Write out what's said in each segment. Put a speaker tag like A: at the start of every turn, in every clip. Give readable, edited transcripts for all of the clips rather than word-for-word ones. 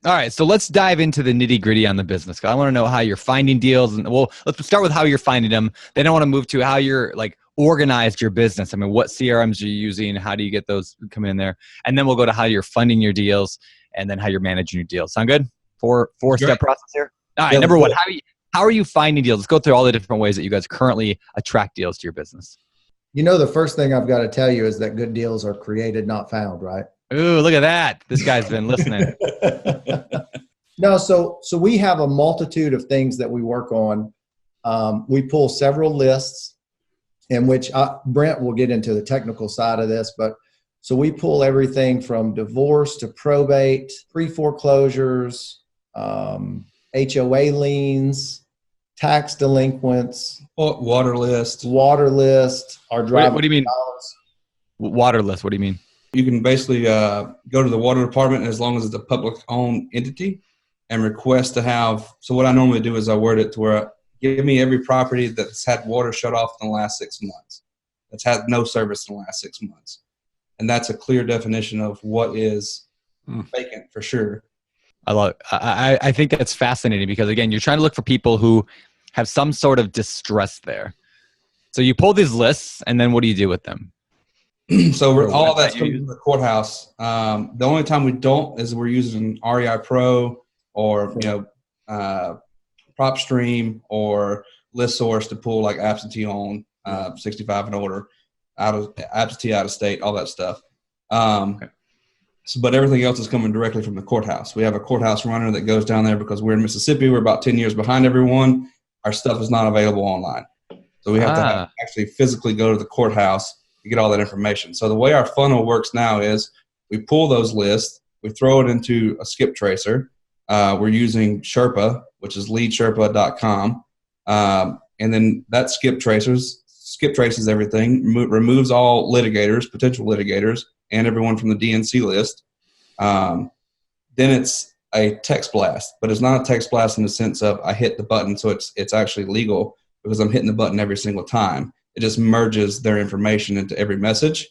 A: All right, so let's dive into the nitty gritty on the business. I want to know how you're finding deals, and well, let's start with how you're finding them. Then I want to move to how you're like organized your business. I mean, what CRMs are you using? How do you get those coming in there? And then we'll go to how you're funding your deals, and then how you're managing your deals. Sound good? Four-step process here. All right, number one, how are you finding deals? Let's go through all the different ways that you guys currently attract deals to your business.
B: You know, the first thing I've got to tell you is that good deals are created, not found, right?
A: Ooh, look at that. This guy's been listening.
B: No, so we have a multitude of things that we work on. We pull several lists in which Brent will get into the technical side of this, but so we pull everything from divorce to probate, pre-foreclosures, HOA liens, tax delinquents,
C: water list.
B: Our driver.
A: What do you mean? Water list. What do you mean?
C: You can basically go to the water department as long as it's a public-owned entity and request to have. So what I normally do is I word it to where give me every property that's had water shut off in the last 6 months, that's had no service in the last 6 months, and that's a clear definition of what is vacant for sure.
A: I love it. I think that's fascinating because, again, you're trying to look for people who have some sort of distress there. So you pull these lists, and then what do you do with them?
C: So all of that's coming from the courthouse. The only time we don't is we're using REI Pro or PropStream or ListSource to pull like absentee on 65 and older, absentee out of state, all that stuff. Okay. But everything else is coming directly from the courthouse. We have a courthouse runner that goes down there because we're in Mississippi. We're about 10 years behind everyone. Our stuff is not available online. So we have to actually physically go to the courthouse to get all that information. So the way our funnel works now is we pull those lists, we throw it into a skip tracer. We're using Sherpa, which is leadsherpa.com. And then that skip traces everything, removes all litigators, potential litigators, and everyone from the DNC list. Then it's a text blast, but it's not a text blast in the sense of I hit the button, so it's actually legal because I'm hitting the button every single time. It just merges their information into every message,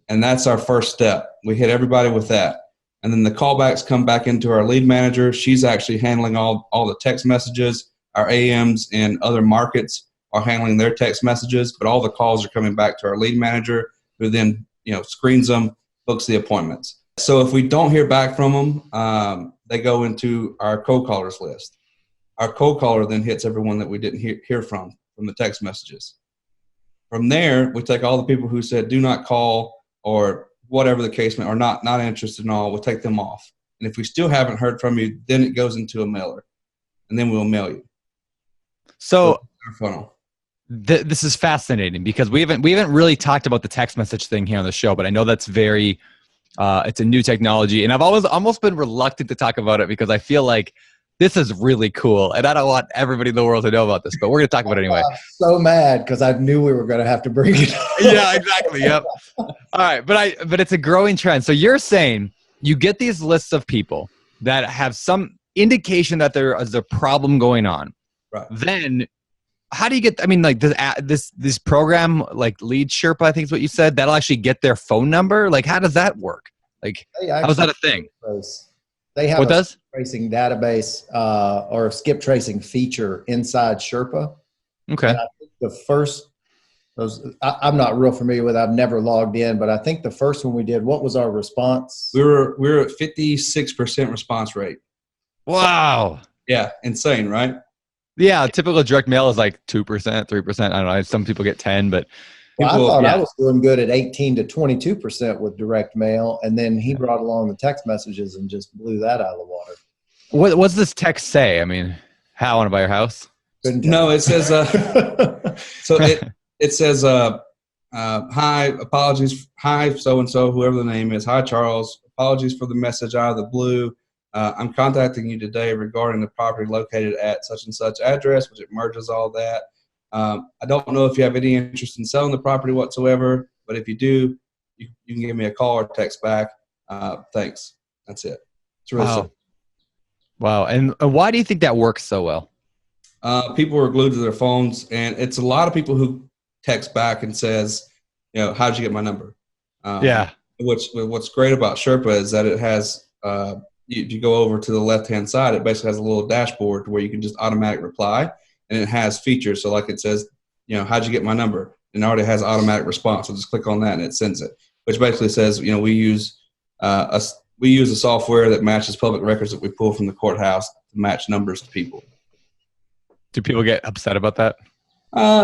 C: and that's our first step. We hit everybody with that, and then the callbacks come back into our lead manager. She's actually handling all the text messages. Our AMs in other markets are handling their text messages, but all the calls are coming back to our lead manager, who then screens them, books the appointments. So if we don't hear back from them, they go into our cold callers list. Our cold caller then hits everyone that we didn't hear from the text messages. From there, we take all the people who said do not call or whatever the case may, or not interested in all, we'll take them off. And if we still haven't heard from you, then it goes into a mailer, and then we'll mail you.
A: So
C: our funnel.
A: This is fascinating because we haven't really talked about the text message thing here on the show, but I know that's very it's a new technology, and I've almost been reluctant to talk about it because I feel like this is really cool, and I don't want everybody in the world to know about this, but we're going to talk about it anyway.
B: I'm so mad because I knew we were going to have to bring it up.
A: Yeah, exactly. Yep. All right, but it's a growing trend. So you're saying you get these lists of people that have some indication that there is a problem going on.
C: Right.
A: Then how do you get, like this program, like Lead Sherpa, I think is what you said, that'll actually get their phone number? Like, how does that work? Like, how's that a thing?
B: They have a skip tracing database or a skip tracing feature inside Sherpa.
A: Okay.
B: And I think I'm not real familiar with it. I've never logged in, but I think the first one we did, what was our response?
C: We were at 56% response rate.
A: Wow.
C: Yeah, insane, right?
A: Yeah, typical direct mail is like 2%, 3%. I don't know. Some people get 10, but
B: I thought I was doing good at 18 to 22% with direct mail, and then he brought along the text messages and just blew that out of the water.
A: What's this text say? I mean, how I want to buy your house?
C: No, it says it says hi, apologies, hi so and so, whoever the name is. Hi Charles, apologies for the message out of the blue. I'm contacting you today regarding the property located at such and such address, which it merges all that. I don't know if you have any interest in selling the property whatsoever, but if you do, you can give me a call or text back. Thanks. That's it. It's really simple.
A: Wow. And why do you think that works so well?
C: People are glued to their phones, and it's a lot of people who text back and says, how'd you get my number?
A: Yeah.
C: What's great about Sherpa is that it has if you go over to the left-hand side, it basically has a little dashboard where you can just automatic reply, and it has features. So like it says, how'd you get my number? And it already has automatic response. So just click on that and it sends it, which basically says, we use a software that matches public records that we pull from the courthouse to match numbers to people.
A: Do people get upset about that?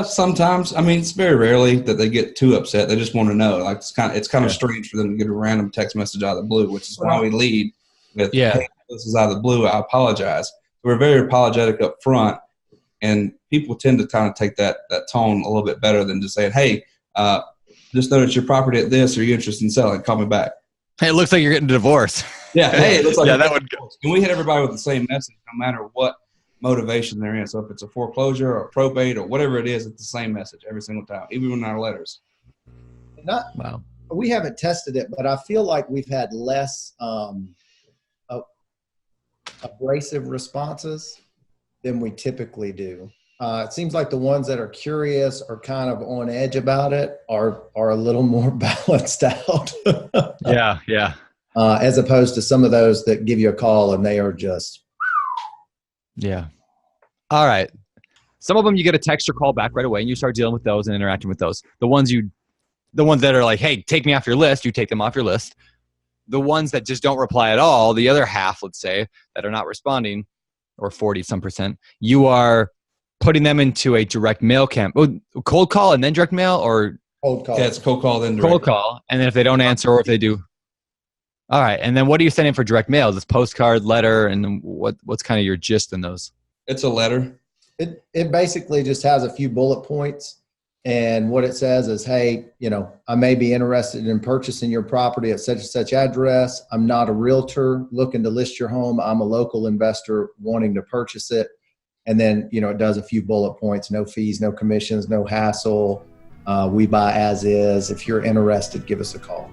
C: Sometimes. I mean, it's very rarely that they get too upset. They just want to know. Like it's kind of strange for them to get a random text message out of the blue, which is why we lead with, hey, this is out of the blue. I apologize. We're very apologetic up front, and people tend to kind of take that tone a little bit better than just saying, hey, just noticed your property at this. Are you interested in selling? Call me back.
A: Hey, it looks like you're getting a divorce.
C: Yeah. Hey, it looks like
A: that would go.
C: And we hit everybody with the same message, no matter what motivation they're in. So if it's a foreclosure or probate or whatever it is, it's the same message every single time, even in our letters.
B: Wow. We haven't tested it, but I feel like we've had less abrasive responses than we typically do. It seems like the ones that are curious or kind of on edge about it are a little more balanced out.
A: Yeah.
B: As opposed to some of those that give you a call and they are just.
A: Yeah. All right. Some of them you get a text or call back right away and you start dealing with those and interacting with those. The ones that are like, hey, take me off your list, you take them off your list. The ones that just don't reply at all, the other half, let's say, that are not responding, or 40-some%, you are putting them into a direct mail camp. Oh, cold call and then direct mail, or
B: cold call?
C: Yeah, it's cold call then direct.
A: Cold call, and then if they don't answer or if they do. All right, and then what are you sending for direct mail? Is this postcard, letter, and what's kind of your gist in those?
C: It's a letter.
B: It basically just has a few bullet points, and what it says is, hey, I may be interested in purchasing your property at such and such address. I'm not a realtor looking to list your home. I'm a local investor wanting to purchase it. And then, it does a few bullet points, no fees, no commissions, no hassle. We buy as is. If you're interested, give us a call.